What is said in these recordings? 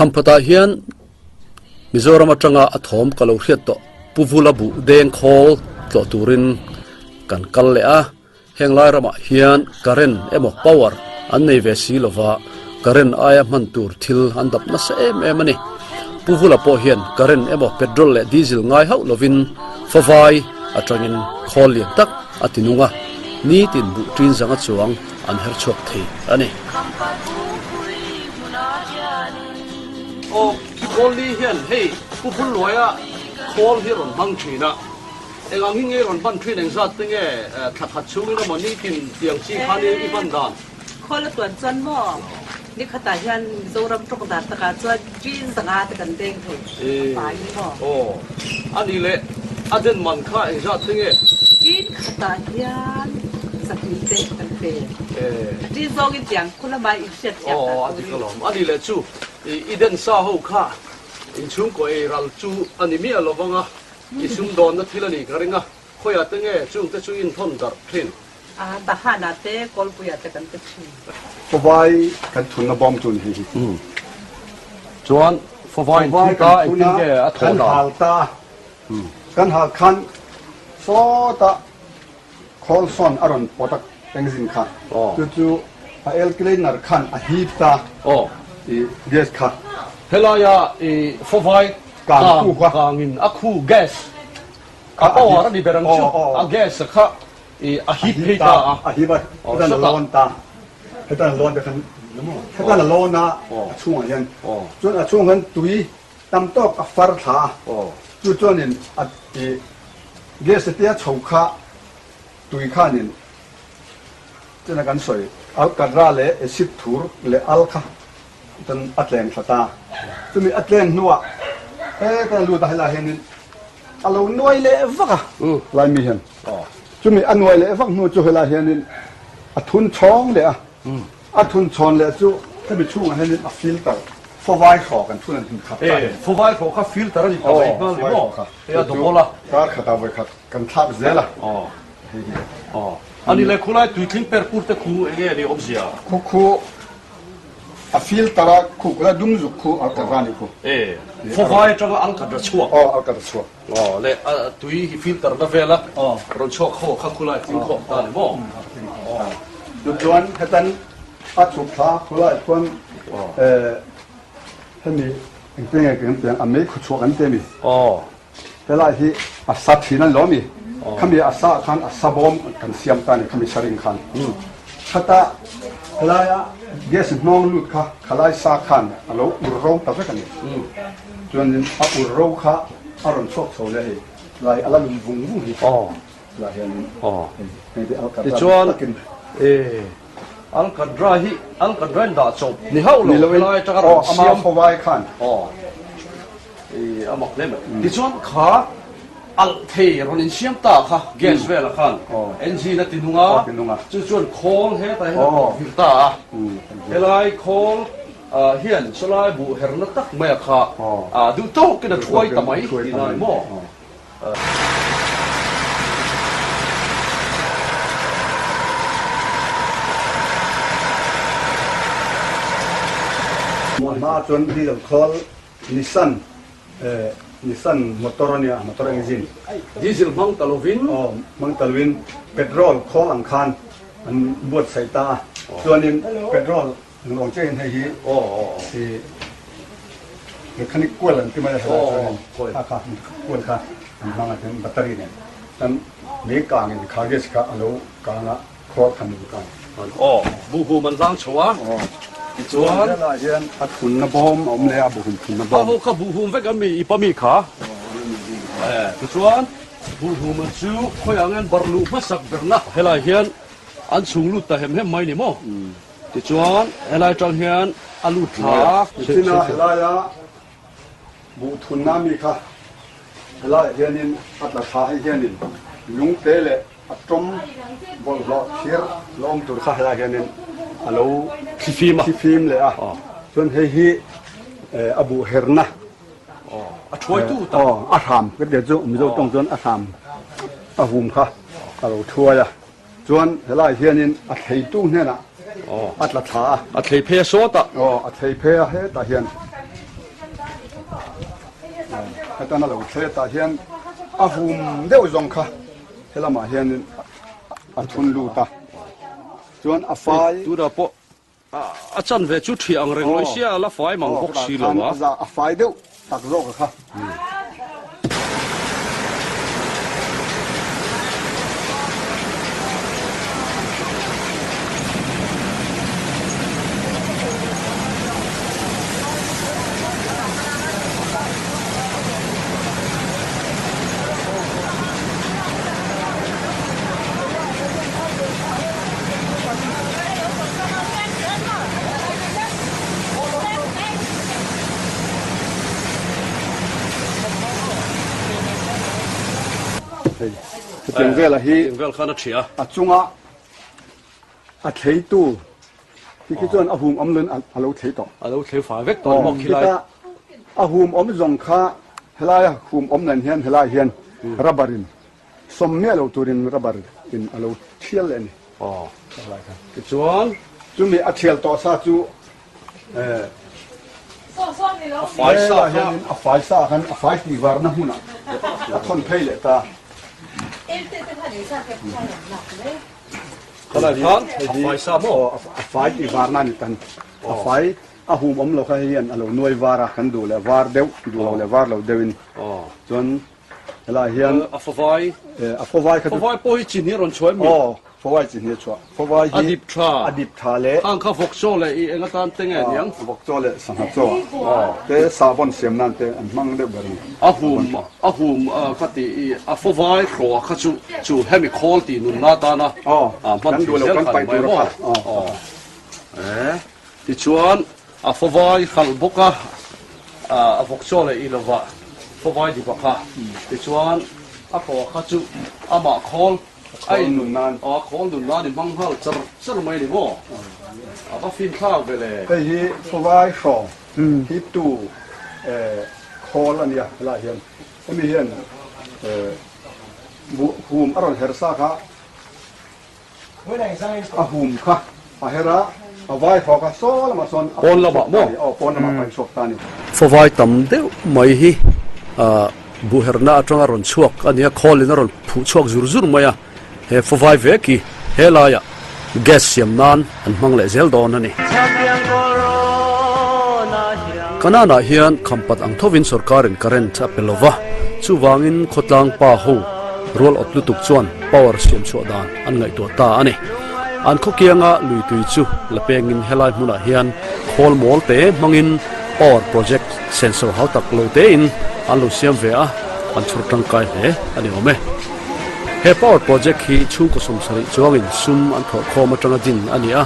คำพัตาเฮียนมิโซรามัจังอาทอมกะโลเฮียตปูฟูลาบุเดงโคลตัวตูรินกันกัลเลอะเฮงไลรามาเฮียนการินเอมอกพาวเวอร์อันในเวสีลวาการินอายมันตูร์ทิลอันดับนัสเอมันนี่ปูฟูลาโปเฮียนการินเอมอกเปโตรเลดีเซลง่ายเฮาลวินฟาวายอัตรังินโคลเลียตักอัตินุงะนี่ตินบุตรินสังกัดสวงอันเฮอร์ชกทีอันนี้โอ้โคลีเฮียนเฮ้ผู้พูดรวยอะโคลที่รอนบังทีนะเอ็งหิ้งเอรอนบังทีเอ็งสัตว์เงี้ยขัดชูนี่นะมันนี่กินเตียงชีพานี่อีฟันดานโคลตัวจนหม้อนี่ขตาเฮียนโซรัมตกตาตะการจวนจีนสังอาตะกันเด้งเถอะไปนี่หม้อโอ้อันนี้เลยอันเดนมันข้าเอ็งสัตว์เงี้ยจีนขตาเฮียนสักนิดเด้งกันเด้งจีนโซกินจังคนละใบอีกเช็ดอ๋ออันนี้ก็หลอมอันนี้เลยชูอีเดนซาหูข้าอินชุงก็เอรัลจูอันนี้มีอะไรบ้างอ่ะอิชุงโดนนัดที่ละนี่กันเองอ่ะคอยตั้งเงี้ยจุงแต่จุอินทนดับเทนตาหานาเต้กอลปุยตะกันตะชิฟวายกันทุนนบอมจุนฮีจวนฟวายที่ตาไอ้ที่เงี้ยทนดับตากันหาคันโซตาคอลซอนอารอนปอตักเป็นสินค้าจู่ๆเอลกลีนร์คันอฮีตาเกสค่ะเฮลายาฟวายกางอินอะคูแกสอะปาวาระดิเบรังชูอะแกสค่ะอะฮิปตาอะฮิปเฮตันลอนตาเฮตันลอนเดคันเฮตันลอนนะช่วงยันจนช่วงนั้นตุยตั้มตอกฟาร์ธาจู่ๆนี่เกสเตียชาวข้าตุยข้านี่จะนักการสวยอัลกัดราเลสิบทูร์เลอัลค่ะจนอัตเลนฟตาจะมีอัตเลนนัวกันรู้ได้ละเห็นอัลลูนวยเลฟักลายมีเห็นจะมีอันนวยเลฟักนัวจะเวลาเห็นอัทุนช่องเลยอัทุนช่องเลยจู่ถ้าไปช่วงเห็นอัฟิลเตอร์ฟวายขอกันทุนนั้นถึงขับฟวายขอขับฟิลเตอร์นี่ขับไปบ้างหรือเปล่าดูโบล่ะก็ขับเอาไว้ขับกันทับเสียละอันนี้เลยคุณไล่ตุยทิ้งเปอร์พูดแต่คูเองเนี่ยอบเสียคูอฟิลตระคูแล้วดุมจุคูอัลการานิคูฟวายจังอัลกาดชัวอัลกาดชัวเลยตุยฟิลเตอร์นั่นเวล่ะรอนชัวเขาขับคุณไล่ทิ้งเขาตานี่มั้งดูจวนให้ตันอัดสุขะคุณไล่คนให้มีเป็นไงกันเป็นอเมริกาชัวกันเต็มเวลาที่อัศทีนั้นล้อมีขมีอัศขันอัศบอมกันเสียมตานี่ขมีชริงขันขัตาเวลาเกสน้องลุดค่ะขลายสาขันแล้วอุโรตะเวกันจนอุโรค่ะอารมณ์โชคโชเลยลายอะไรลุงวุ้งวุ้งลายเห็นนี่อัลกัดราอัลกัดราฮิอัลกัดราด่าจบนี่เขาหลงลายจักรพรรดิเสียมพวายขันอามักเล่มดิฉันขาอัลเทรอนินเชียมตาค่ะเกสเวลขันเอ็นจีนัดตินุงาจุดชวนโค้งเฮตาเฮฟิลตาเฮลายโค้งเฮียนสลายบุเฮรนัตักเมียค่ะดูโต๊ะกันช่วยทำไมที่ไหนมั่วมาจนที่เรา call Nissan Nissan motornya motor engine diesel mang talwin mang talwin petrol call angkan buatใส่ตาตัวนี้petrol ลองเช็คให้ฮีที่เมคานิกกวนที่มาจากค่ะกวนค่ะมาถึงแบตเตอรี่เนี่ยนั้นมีกลางนี่ขาเกสค่ะแล้วกลางละครอบคันกลางบูมันล้างชัวจวนเฮียนอัดขุนนบอมอมเลยบุหุนนบอมเขาบูฮูมเวกันมีอีปามีขาจวนบูฮูมันชูคอยอังเงินบรรลุมาสักเดือนนะเฮลายเฮียนอันสูงลุดแต่เห็นไม่นี่มั้งจวนเฮลายจังเฮียนอันลุดขาที่น่าเฮลายะบูทุนน้ำมีค่ะเฮลายเฮียนินอัดละขาให้เฮียนินลุงเตะเลยอัดจมบอลล้อเชียร์ล้อมตัวข้าเฮลายเฮียนินฮัลโหลที่ฟิล์มเลยส่วนเฮียอบูเฮร์นะช่วยตู้ต่ออาธามก็เดี๋ยวจะมีเราต้องจนอาธามหุ่มค่ะเราช่วยส่วนเฮลายเฮียนินอัดเหตู้เนี่ยนะอัดละขาอัดเหเพโซตอัดเหเพเฮตาเฮียน ให้ตอนนั้นเราเทตาเฮียนอาหุมเดี๋ยวจงค่ะให้เรามาเฮียนอาทุนลูตาจวนอาไฟ tu da po a chan ve chu thi ang reng loi sia la fai mang bok si lo wa อาไฟเดี๋ยวตักโรกค่ะ ถึงเวลาที่ vel khana thia จุงอาเทยตู้ที่คิดจนอาหุมอมเลินอาเราเทยต่อ a lo the fa vek ton mok คิ khilai ดอาหุมอมจงค่าเฮลายหุมอมนันเฮียนเฮลายเฮียนรับบารินสมเมียเราตัวรินรับบารินอาเราเทียลเลยนี่ o ti chuan จุมีอาเทียลต่อซาจูไฟ fai ซ่า sa เฮีย kha นอาไฟซ่ากันอาไฟตีวาร์นะหุ่นอาทนเพลเลยตา khala than fai sa mo อาไฟตีวาร์นั่นกันอาไฟอาหุมอมเราเฮียนอาเราหน่วยวาระกันดูเลยวาร์เดียวดูเราเลยวาร์เราเดวิน o จนเฮลายเฮียน a fa vai อาฟวายกัน fa vai po hi chin hi ron choi mi อ๋อฟวายจีนี่ชัวฟวาย อดิบทรา อดิบทราเล khang kha vok so le i enga tan teng e niang บอกโจเลสังหารโจเตสาบอนเสียมนั่นเตอันมังเดบริ a hum khati a fa vai kho kha chu hemi khol ti nun na ta na อ๋อ man กันดูแล้วกันไปตัวละอ๋อ ti chuan a fa vai khal boka a vok so le i lova fa vai di bakha ti chuan a kho kha chu ama khol ai nun nan a khol nun na ni mang hal char mai ni mo a ba fin thau ve le ไอ้ฮีฟวายชอฮิปตูคอลอันเนี้ยละเห็นมีเห็นหุมอร่อยเฮรซ่าค่ะหุมค่ะเฮระวายพอค่ะโซ่ละมาโซนปนละมาไปชกตานี่ fawai tam deuh mai hi buherna atanga ron chuak ania kholina ron phu chuak zur zur maya he fawai veki helaya gas siam nan an hmang le zel don ani kanana hian khampat ang thovin sarkarin current apelova chuwangin khotlang pa ho rol otlutuk chuan power siam chu dan an ngai to ta ani an khokianga luitui chu lapengin helai hmuna hian khol mol te mangin power project sensor how tak lo te in an lo siam ve a an churtang kai he ani ome he power project hi chu ko som sari chuangin sum an tho khom atanga din ani a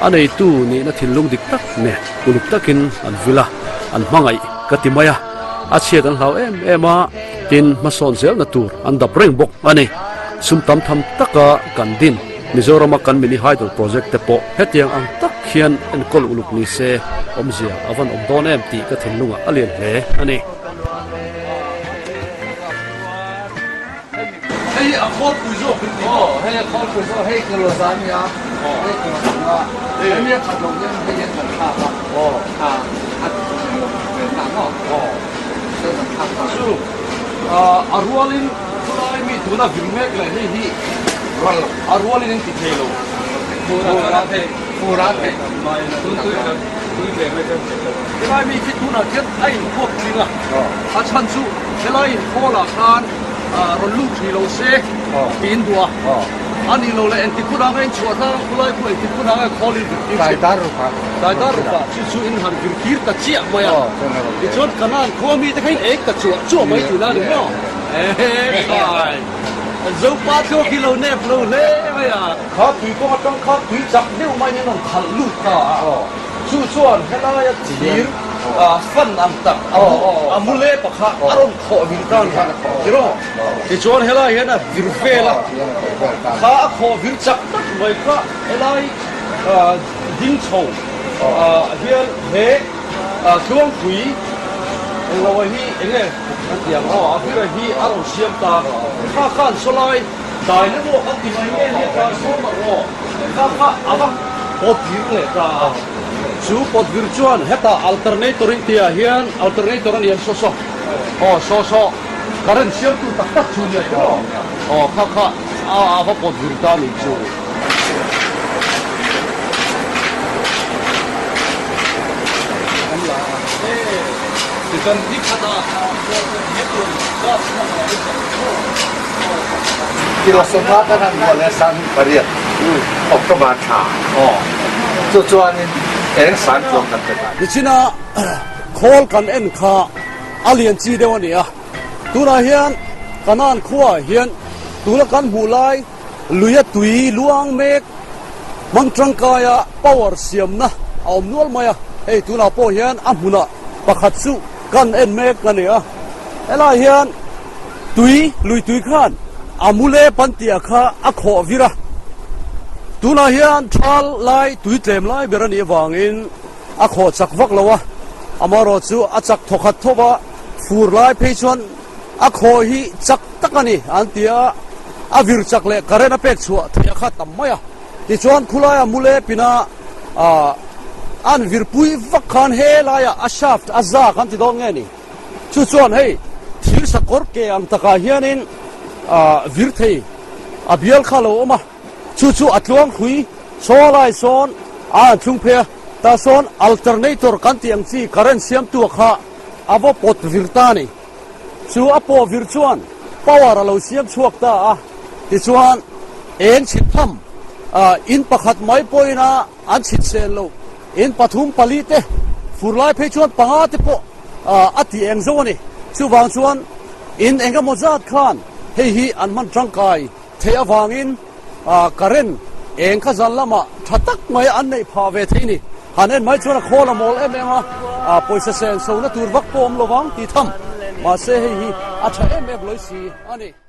anei tu ni na thilung dik tak ne uluk takin an vila an mangai katimaya a chiat an hlau ema tin mason zel na tur an da bring bok ani sum tam tham taka kan din Mizoram kan mini hydro project te po hetiang ang tak hian en kol uluk ni se omzia avan omdon em ti ka thinlunga alien hle ani hey a khol puzo hey a khol puzo hey kilo zania hey kilo zania hey mi ka dong yen hey yen ka ta ba chu arwalin kulai mi tuna vilmek le hi arwalin in tikelo purate kelai mi kituna ket ai khop linga a chan chu kelai khola khan rolu thilo se tin dua ani lo le antikuna ngai chuata kulai ku antikuna ngai kholi dai daru pa chu in han vir ta chia moya ti chot kanan khomi te khai ek ta chu mai tu na ni mo kai dấu ba kilo kilo nếp lâu lê vậy à khó tùy có trong khó tùy chặt nếu mà như nó thằng lụt cả chú chuan hay là chỉ phân ăn tập mua lê bạc hạ ăn khổ vì tao chứ đó thì chuan hay là hiện là vir phê là khá khổ vir chặt tất vậy cả hay là dính sầu hiện thế chuông quý rồi hi anh em tiếng họ bây giờ hi ăn xiêm ta khá khăn số lại đại nó bộ ăn tìm anh em hiện ra số mà họ khá khá à vâng có tiếng này ta chu pot virtual heta alternator tia hian alternator an yen so so current siam tu tak chu ni to kha a pot virtual ni chu Ikan di kata filosofa kan boleh san variat oktobacha tujuan ini san tuan kata di China call kan en kha alien chi dewa ni a tuna hian kanan khuwa hian tula kan mulai luya tui luang mek mangtrang kaya power siam na aum nual maya ei tuna po hian amuna pakhat chu kan en mek kan ni a ela hian tui lui tui khan amule pantia kha akho vira tuna hian thal lai tui tlem lai berani wangin akho chakvak lawa amaro chu achak thokhat thoba fur lai pheichon akho hi chak takani antia avir chakle karena pek chu thia kha tammaya ti chuan khulai amule pina an virpui vakhan he laya ashaft azza kan ti dong nge ni chu chuan hei thir sakor ke ang taka hianin vir thei abial khalo oma chu atluang hui solai son chung phe ta son alternator kan tiang chi current siam tu kha avo pot virtani chu apo virtual power alo siam chuak ta ti chuan eng chit tham in pakhat mai poina an chit sel lo in pathum palite furlai phe chuan panga te po ati eng zoni chu wang chuan in enga mozat khan hei hi an man tangkai thei awangin karen eng kha zallama thatak mai an nei pha ve theini hanen mai chuan khola mol emema poisa sen so na tur vak pom lowang ti tham ma se hei hi a tha em loi si ani